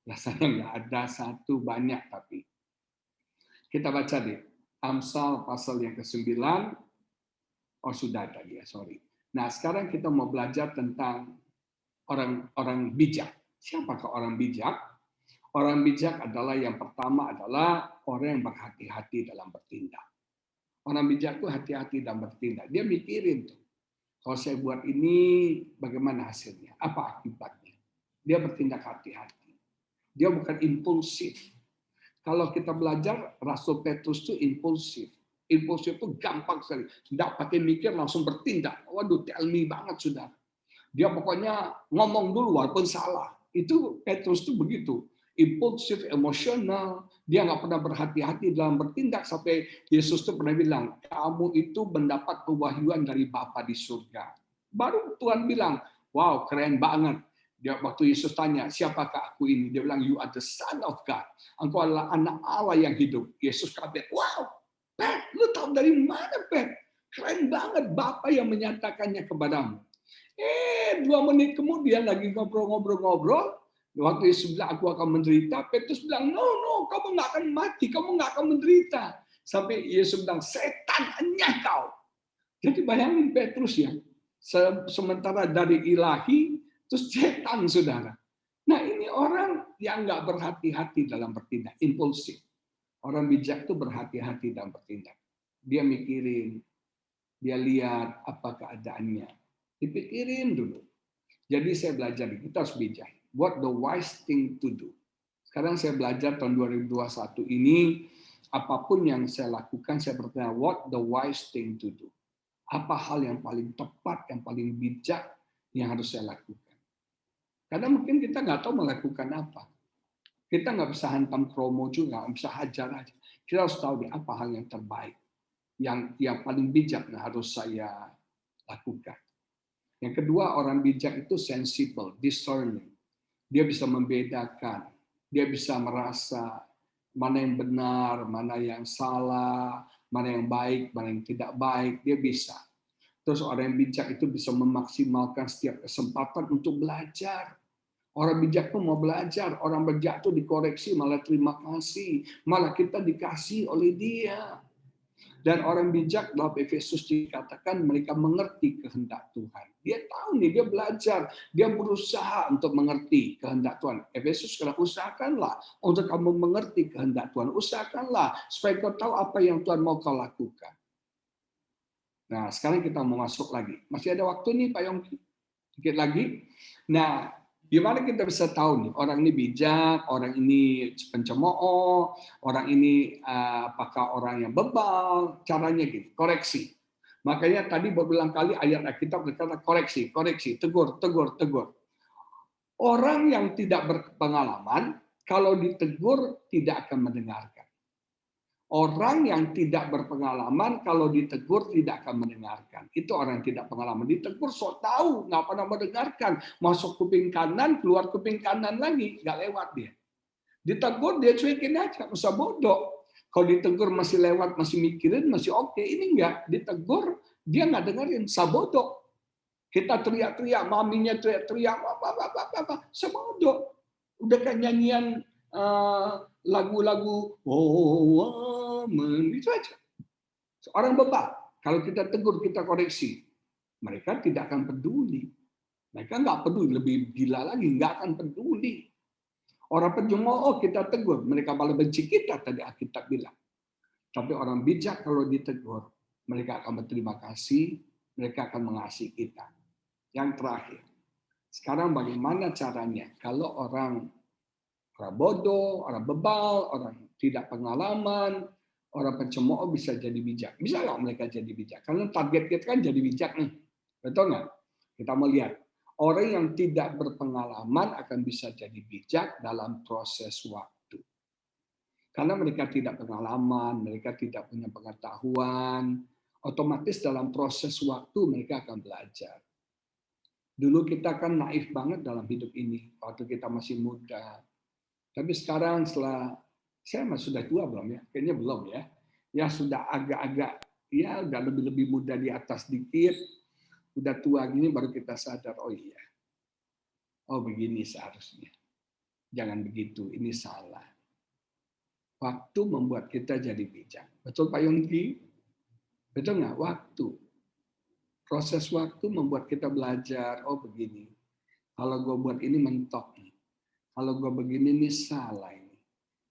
Rasanya nggak ada satu, banyak tapi. Kita baca deh. Amsal pasal yang ke-9. Oh sudah tadi ya, sorry. Nah sekarang kita mau belajar tentang orang bijak. Siapakah orang bijak? Orang bijak adalah yang pertama adalah orang yang berhati-hati dalam bertindak. Orang bijak itu hati-hati dalam bertindak. Dia mikirin tuh. Kalau saya buat ini, bagaimana hasilnya? Apa akibatnya? Dia bertindak hati-hati. Dia bukan impulsif. Kalau kita belajar, Rasul Petrus itu impulsif. Impulsif itu gampang sekali. Tidak pakai mikir, langsung bertindak. Waduh, tell me banget, saudara. Dia pokoknya ngomong dulu walaupun salah. Itu Petrus itu begitu. Impulsif, emosional. Dia nggak pernah berhati-hati dalam bertindak. Sampai Yesus itu pernah bilang, kamu itu mendapat pewahyuan dari Bapa di surga. Baru Tuhan bilang, wow keren banget. Dia waktu Yesus tanya, siapakah aku ini? Dia bilang, you are the son of God. Engkau adalah anak Allah yang hidup. Yesus kaget, wow, Pet, lu tahu dari mana, Pet? Keren banget, Bapa yang menyatakannya kepadamu. 2 menit kemudian lagi ngobrol-ngobrol-ngobrol, waktu Yesus bilang aku akan menderita, Petrus bilang, no, kamu nggak akan mati, kamu nggak akan menderita. Sampai Yesus bilang, setan enyah kau. Jadi bayangin Petrus ya, sementara dari ilahi, terus setan saudara. Nah ini orang yang nggak berhati-hati dalam bertindak, impulsif. Orang bijak itu berhati-hati dalam bertindak. Dia mikirin, dia lihat apa keadaannya. Dipikirin dulu. Jadi saya belajar, kita harus bijak. What the wise thing to do. Sekarang saya belajar tahun 2021 ini, apapun yang saya lakukan, saya bertanya, what the wise thing to do. Apa hal yang paling tepat, yang paling bijak yang harus saya lakukan. Karena mungkin kita nggak tahu melakukan apa. Kita nggak bisa hantam kromo juga, nggak bisa hajar aja. Kita harus tahu apa hal yang terbaik, yang paling bijak yang harus saya lakukan. Yang kedua, orang bijak itu sensible, discerning. Dia bisa membedakan, dia bisa merasa mana yang benar, mana yang salah, mana yang baik, mana yang tidak baik, dia bisa. Terus orang yang bijak itu bisa memaksimalkan setiap kesempatan untuk belajar. Orang bijak tuh mau belajar, orang bijak tuh dikoreksi, malah terima kasih, malah kita dikasih oleh dia. Dan orang bijak dalam Efesus dikatakan mereka mengerti kehendak Tuhan. Dia tahu nih, dia belajar, dia berusaha untuk mengerti kehendak Tuhan. Efesus kata, usahakanlah untuk kamu mengerti kehendak Tuhan. Usahakanlah supaya kau tahu apa yang Tuhan mau kau lakukan. Nah, sekarang kita mau masuk lagi. Masih ada waktu nih Pak Yongki? Sedikit lagi. Nah, gimana kita bisa tahu nih orang ini bijak, orang ini pencemooh, orang ini apakah orang yang bebal? Caranya gitu, koreksi. Makanya tadi berulang kali ayat Alkitab berkata koreksi, tegur. Orang yang tidak berpengalaman kalau ditegur tidak akan mendengarkan. Orang yang tidak berpengalaman kalau ditegur tidak akan mendengarkan. Itu orang yang tidak pengalaman. Ditegur sok tahu, nggak pernah mendengarkan. Masuk kuping kanan, keluar kuping kanan lagi, nggak lewat dia. Ditegur dia cuekin aja, usah bodoh. Kalau ditegur masih lewat, masih mikirin, masih oke. Ini enggak, ditegur dia nggak dengerin, sabodo. Kita teriak-teriak, maminya teriak-teriak, apa, sabodo. Udah kayak nyanyian lagu-lagu itu aja. Orang bebal, kalau kita tegur, kita koreksi, mereka tidak akan peduli. Mereka nggak peduli, lebih gila lagi, nggak akan peduli. Orang pencemooh kita tegur, mereka malah benci kita, tadi Alkitab bilang. Tapi orang bijak kalau ditegur, mereka akan berterima kasih, mereka akan mengasihi kita. Yang terakhir, sekarang bagaimana caranya kalau orang bodoh, orang bebal, orang tidak pengalaman, orang pencemooh bisa jadi bijak. Bisa nggak mereka jadi bijak? Karena target kita kan jadi bijak nih. Betul nggak? Kita mau lihat. Orang yang tidak berpengalaman akan bisa jadi bijak dalam proses waktu. Karena mereka tidak pengalaman, mereka tidak punya pengetahuan, otomatis dalam proses waktu mereka akan belajar. Dulu kita kan naif banget dalam hidup ini, waktu kita masih muda. Tapi sekarang setelah saya sudah tua belum ya? Kayaknya belum ya. Ya sudah agak-agak ya udah lebih muda di atas dikit. Udah tua gini baru kita sadar, oh iya. Oh begini seharusnya. Jangan begitu, ini salah. Waktu membuat kita jadi bijak. Betul Pak Yongki? Betul nggak? Waktu. Proses waktu membuat kita belajar, oh begini. Kalau gue buat ini mentok nih. Kalau gue begini nih salah ini.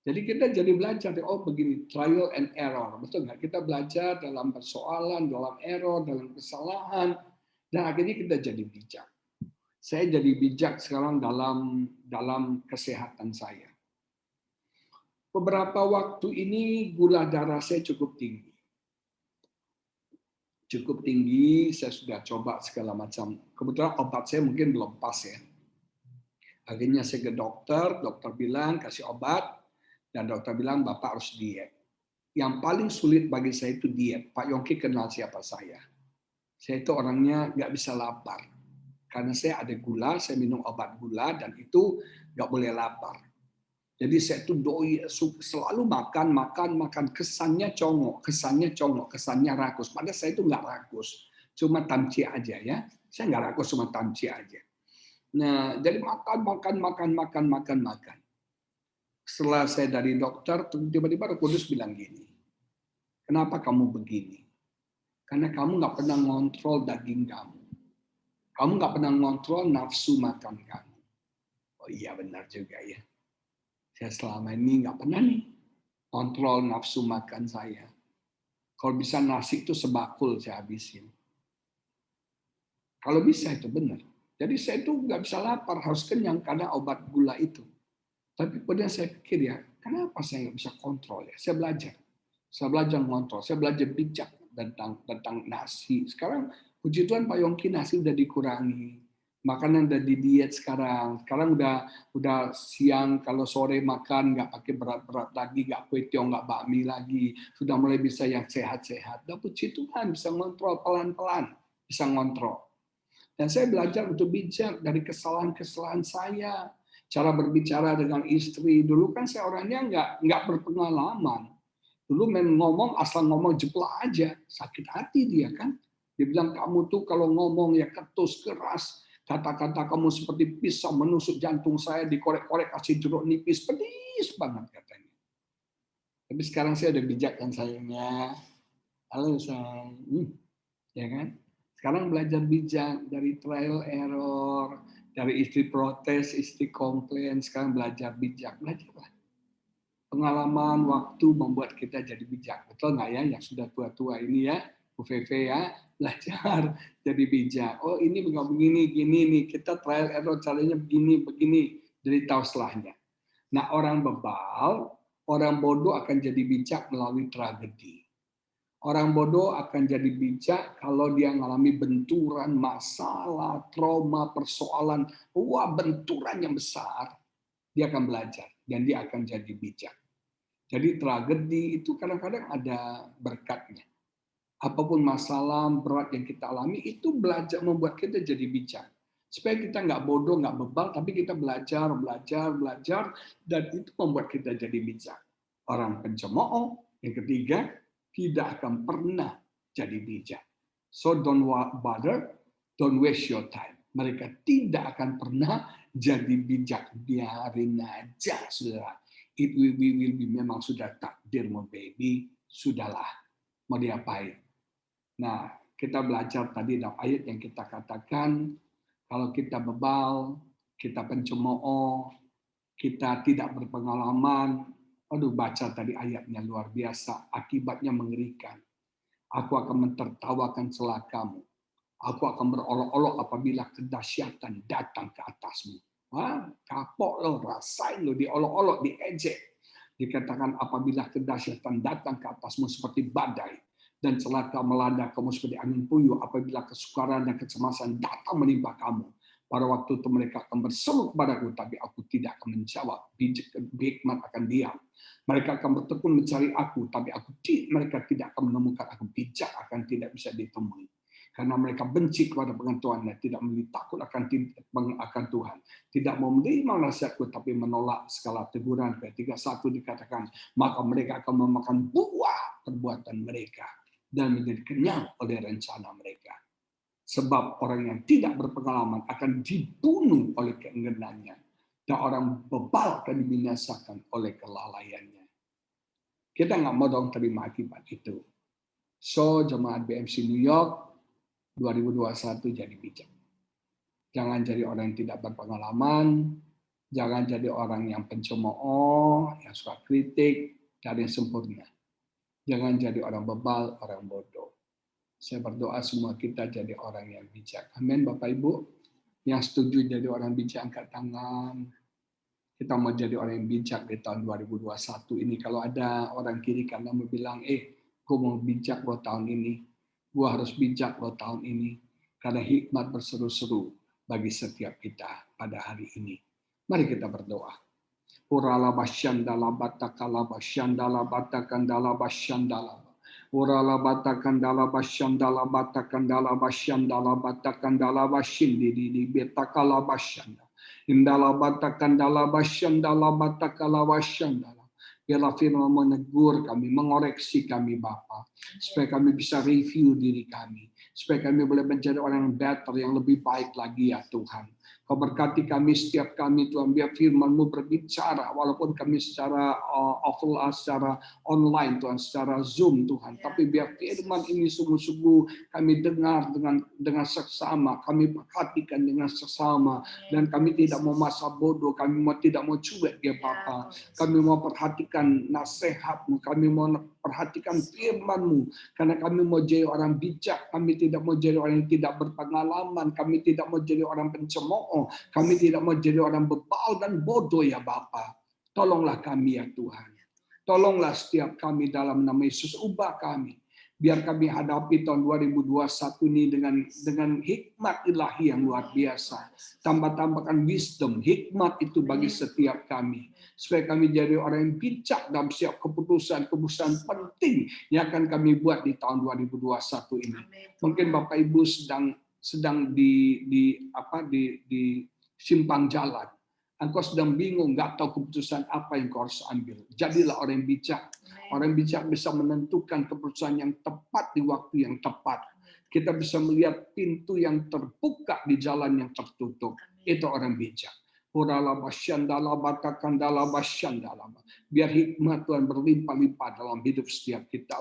Jadi kita jadi belajar, oh begini, trial and error. Betul nggak? Kita belajar dalam persoalan, dalam error, dalam kesalahan. Dan akhirnya kita jadi bijak. Saya jadi bijak sekarang dalam kesehatan saya. Beberapa waktu ini gula darah saya cukup tinggi. Cukup tinggi, saya sudah coba segala macam. Kebetulan obat saya mungkin belum pas ya. Akhirnya saya ke dokter bilang kasih obat, dan dokter bilang Bapak harus diet. Yang paling sulit bagi saya itu diet. Pak Yongki kenal siapa saya. Saya itu orangnya nggak bisa lapar. Karena saya ada gula, saya minum obat gula, dan itu nggak boleh lapar. Jadi saya itu selalu makan, kesannya congok, kesannya rakus. Padahal saya itu nggak rakus, cuma tamci aja ya. Saya nggak rakus sama tanci aja. Nah, jadi makan. Setelah saya dari dokter, tiba-tiba Roh Kudus bilang gini, kenapa kamu begini? Karena kamu nggak pernah ngontrol daging kamu. Kamu nggak pernah ngontrol nafsu makan kamu. Oh iya benar juga ya. Saya selama ini nggak pernah nih kontrol nafsu makan saya. Kalau bisa nasi itu sebakul saya habisin. Kalau bisa itu benar. Jadi saya itu nggak bisa lapar, harus kenyang karena obat gula itu. Tapi kemudian saya pikir ya, kenapa saya nggak bisa kontrol ya? Saya belajar ngontrol, saya belajar bijak tentang nasi. Sekarang puji Tuhan Pak Yongki nasi udah dikurangi. Makanan udah di diet sekarang. Sekarang udah siang, kalau sore makan nggak pakai berat-berat lagi, nggak kue tiong, nggak bakmi lagi. Sudah mulai bisa yang sehat-sehat. Dan puji Tuhan bisa ngontrol pelan-pelan, bisa ngontrol. Dan saya belajar untuk bijak dari kesalahan-kesalahan saya. Cara berbicara dengan istri. Dulu kan saya orangnya nggak berpengalaman. Dulu ngomong asal ngomong jeplak aja. Sakit hati dia kan. Dia bilang kamu tuh kalau ngomong ya ketus, keras. Kata-kata kamu seperti pisau menusuk jantung saya, dikorek-korek kasih jeruk nipis, pedis banget katanya. Tapi sekarang saya udah bijak kan sayangnya. Halo sayang. Ya kan? Sekarang belajar bijak dari trial error, dari istri protes, istri komplain, sekarang belajar bijak. Belajarlah. Pengalaman waktu membuat kita jadi bijak. Betul nggak ya yang sudah tua-tua ini ya, Bu Feve ya, belajar jadi bijak. Oh ini begini, gini nih, kita trial error caranya begini, jadi tahu setelahnya. Nah orang bebal, orang bodoh akan jadi bijak melalui tragedi. Orang bodoh akan jadi bijak kalau dia mengalami benturan, masalah, trauma, persoalan, benturan yang besar, dia akan belajar dan dia akan jadi bijak. Jadi tragedi itu kadang-kadang ada berkatnya. Apapun masalah berat yang kita alami itu belajar membuat kita jadi bijak. Supaya kita nggak bodoh, nggak bebal, tapi kita belajar, dan itu membuat kita jadi bijak. Orang pencemooh, yang ketiga, tidak akan pernah jadi bijak. So don't bother, don't waste your time. Mereka tidak akan pernah jadi bijak. Biarin aja, saudara. It will be memang sudah takdirmu, baby. Sudahlah, mau diapain? Nah, kita belajar tadi dalam ayat yang kita katakan, kalau kita bebal, kita pencemooh, kita tidak berpengalaman, baca tadi ayatnya luar biasa, akibatnya mengerikan. Aku akan mentertawakan celah kamu. Aku akan berolok-olok apabila kedahsyatan datang ke atasmu. Kapok lo, rasain lo, diolok-olok, diejek. Dikatakan apabila kedahsyatan datang ke atasmu seperti badai, dan celaka melanda kamu seperti angin puyuh, apabila kesukaran dan kecemasan datang menimpa kamu. Pada waktu itu mereka akan berseru kepadaku, tapi aku tidak akan menjawab. Hikmat akan diam. Mereka akan bertekun mencari aku, tapi mereka tidak akan menemukan aku. Bijak akan tidak bisa ditemui. Karena mereka benci kepada pengetahuan dan tidak memiliki takut akan Tuhan. Tidak mau menerima nasihatku, tapi menolak segala teguran. Ketika 1 dikatakan, maka mereka akan memakan buah perbuatan mereka dan menjadi kenyang oleh rencana mereka. Sebab orang yang tidak berpengalaman akan dibunuh oleh keengganannya, dan orang bebal akan dibinasakan oleh kelalaiannya. Kita nggak mau dong terima akibat itu. So, jemaat BMC New York 2021 jadi bijak. Jangan jadi orang yang tidak berpengalaman, jangan jadi orang yang pencemooh, yang suka kritik, dan yang sempurna. Jangan jadi orang bebal, orang bodoh. Saya berdoa semua kita jadi orang yang bijak. Amin, Bapak Ibu. Yang setuju jadi orang bijak, angkat tangan. Kita mau jadi orang yang bijak di tahun 2021 ini. Kalau ada orang kiri kanan mau bilang, gue mau bijak loh tahun ini. Gue harus bijak loh tahun ini. Karena hikmat berseru-seru bagi setiap kita pada hari ini. Mari kita berdoa. Urala basyandala batakala basyandala batakandala basyandala. Urala batakandala basyandala batakandala basyandala batakandala basyindi di betakala basyanda. Indala batakandala basyandala batakala basyandala. Biarlah firman menegur kami, mengoreksi kami Bapa, supaya kami bisa review diri kami, supaya kami boleh menjadi orang yang better, yang lebih baik lagi ya Tuhan. Kau berkati kami, setiap kami Tuhan, biar firman-Mu berbicara, walaupun kami secara offline, secara online Tuhan, secara Zoom Tuhan, tapi biar firman ini sungguh-sungguh kami dengar dengan seksama, kami perhatikan dengan seksama, dan kami tidak mau masa bodoh, kami tidak mau cuek ya Bapa, kami mau perhatikan nasihat-Mu, kami mau perhatikan firman-Mu, karena kami mau jadi orang bijak, kami tidak mau jadi orang yang tidak berpengalaman, kami tidak mau jadi orang pencemooh, kami tidak mau jadi orang bebal dan bodoh ya Bapa. Tolonglah kami ya Tuhan. Tolonglah setiap kami dalam nama Yesus, ubah kami. Biar kami hadapi tahun 2021 ini dengan hikmat ilahi yang luar biasa. Tambahkan wisdom, hikmat itu bagi setiap kami. Supaya kami jadi orang yang bijak dalam setiap keputusan penting yang akan kami buat di tahun 2021 ini. Mungkin Bapak Ibu sedang di simpang jalan. Engkau sedang bingung, nggak tahu keputusan apa yang kau harus ambil. Jadilah orang yang bijak. Orang yang bijak bisa menentukan keputusan yang tepat di waktu yang tepat. Kita bisa melihat pintu yang terbuka di jalan yang tertutup. Itu orang bijak. Biar hikmat Tuhan berlimpah-limpah dalam hidup setiap kita.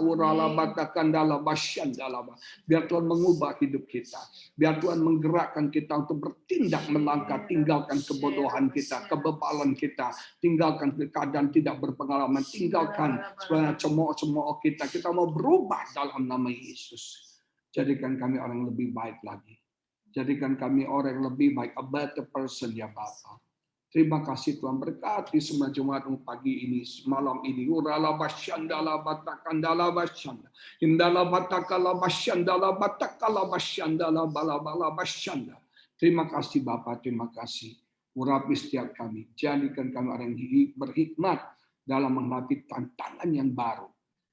Biar Tuhan mengubah hidup kita. Biar Tuhan menggerakkan kita untuk bertindak melangkah, tinggalkan kebodohan kita, kebebalan kita, tinggalkan keadaan tidak berpengalaman, tinggalkan sebenarnya cemooh-cemooh kita. Kita mau berubah dalam nama Yesus. Jadikan kami orang yang lebih baik lagi. Jadikan kami orang yang lebih baik, a better person ya Bapa. Terima kasih Tuhan, berkati semua jemaat pagi ini, malam ini. Urala basyandala batakandala basyanda. Indala batakala basyandala batakala basyandala balabala basyanda. Terima kasih Bapa, terima kasih. Urapi setiap kami. Jadikan kami orang yang berhikmat dalam menghadapi tantangan yang baru.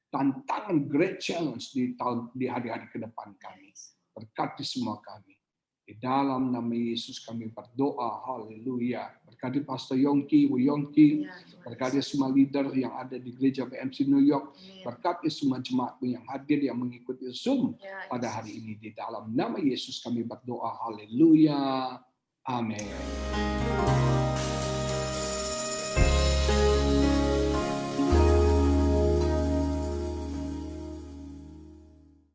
Tantangan great challenge di hari-hari ke depan kami. Berkati semua kami. Di dalam nama Yesus kami berdoa, haleluya. Berkati Pastor Yongki, Bu Yongki, berkati semua leader yang ada di gereja BMC New York, berkati semua jemaatmu yang hadir yang mengikuti Zoom pada hari ini. Di dalam nama Yesus kami berdoa, haleluya. Amin.